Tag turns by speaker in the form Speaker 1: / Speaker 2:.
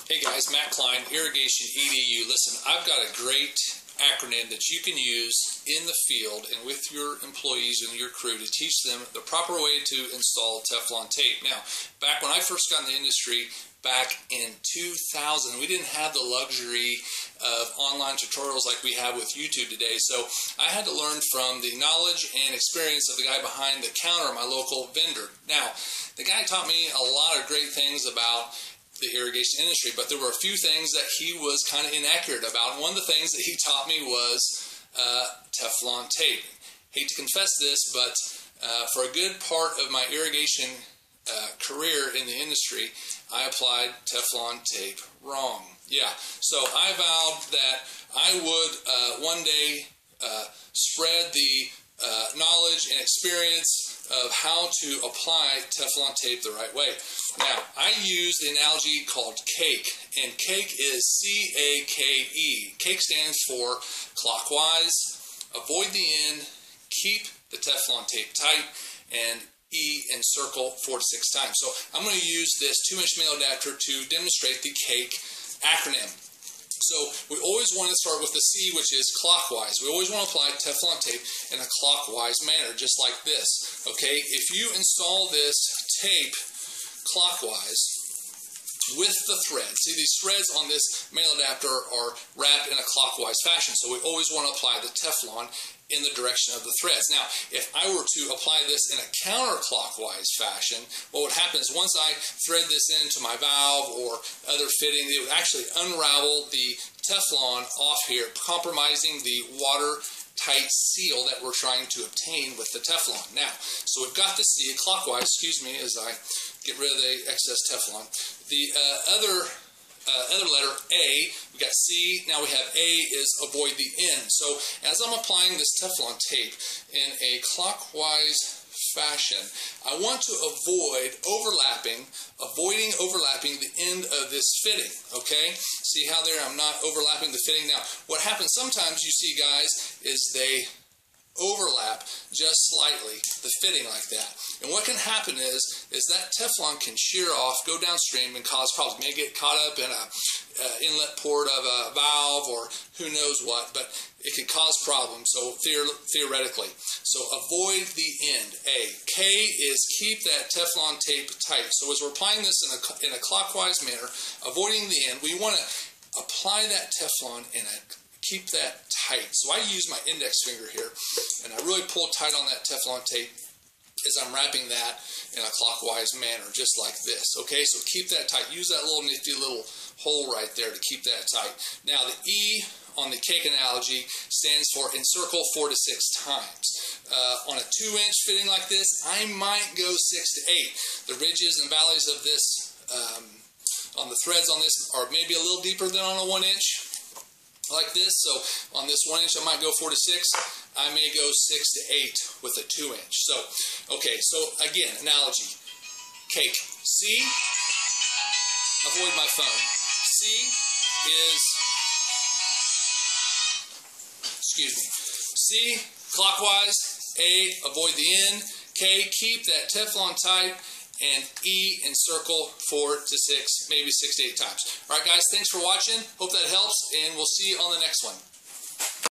Speaker 1: Hey guys, Matt Klein, Irrigation EDU. Listen, I've got a great acronym that you can use in the field and with your employees and your crew to teach them the proper way to install Teflon tape. Now, back when I first got in the industry, back in 2000, we didn't have the luxury of online tutorials like we have with YouTube today, so I had to learn from the knowledge and experience of the guy behind the counter, my local vendor. Now, the guy taught me a lot of great things about the irrigation industry, but there were a few things that he was kind of inaccurate about. And one of the things that he taught me was Teflon tape. Hate to confess this, but for a good part of my irrigation career in the industry, I applied Teflon tape wrong. Yeah, so I vowed that I would one day spread the knowledge and experience of how to apply Teflon tape the right way. Now, I use the analogy called cake, and cake is C-A-K-E. Cake stands for clockwise, avoid the end, keep the Teflon tape tight, and E and circle 4 to 6 times. So I'm going to use this 2-inch male adapter to demonstrate the cake acronym. So we always want to start with the C, which is clockwise. We always want to apply Teflon tape in a clockwise manner, just like this. Okay, if you install this tape clockwise with the thread, see these threads on this male adapter are wrapped in a clockwise fashion, so we always want to apply the Teflon in the direction of the threads. Now, if I were to apply this in a counterclockwise fashion, what would happen is once I thread this into my valve or other fitting, it would actually unravel the Teflon off here, compromising the watertight seal that we're trying to obtain with the Teflon. Now, so we've got the C clockwise, excuse me, as I get rid of the excess Teflon. The other letter A, we got C, now we have A is avoid the end. So as I'm applying this Teflon tape in a clockwise fashion, I want to avoiding overlapping the end of this fitting, okay? See how there I'm not overlapping the fitting. Now, what happens sometimes you see guys is they overlap just slightly the fitting like that, and what can happen is that Teflon can shear off, go downstream, and cause problems. May get caught up in a inlet port of a valve or who knows what, but it could cause problems. So theoretically, so avoid the end. A. K is keep that Teflon tape tight. So as we're applying this in a clockwise manner, avoiding the end, we want to apply that Teflon in a keep that tight. So I use my index finger here, and I really pull tight on that Teflon tape as I'm wrapping that in a clockwise manner, just like this. Okay, so keep that tight. Use that little nifty little hole right there to keep that tight. Now the E on the cake analogy stands for encircle 4 to 6 times. On a 2-inch fitting like this, I might go 6 to 8. The ridges and valleys of this, on the threads on this, are maybe a little deeper than on a 1-inch. Like this, so on this 1-inch I might go 4 to 6, I may go 6 to 8 with a 2-inch. So, okay, so again, analogy, cake, C, avoid my phone, C is, excuse me, C, clockwise, A, avoid the end, K, keep that Teflon tight, and E encircle 4 to 6, maybe 6 to 8 times. All right, guys, thanks for watching. Hope that helps, and we'll see you on the next one.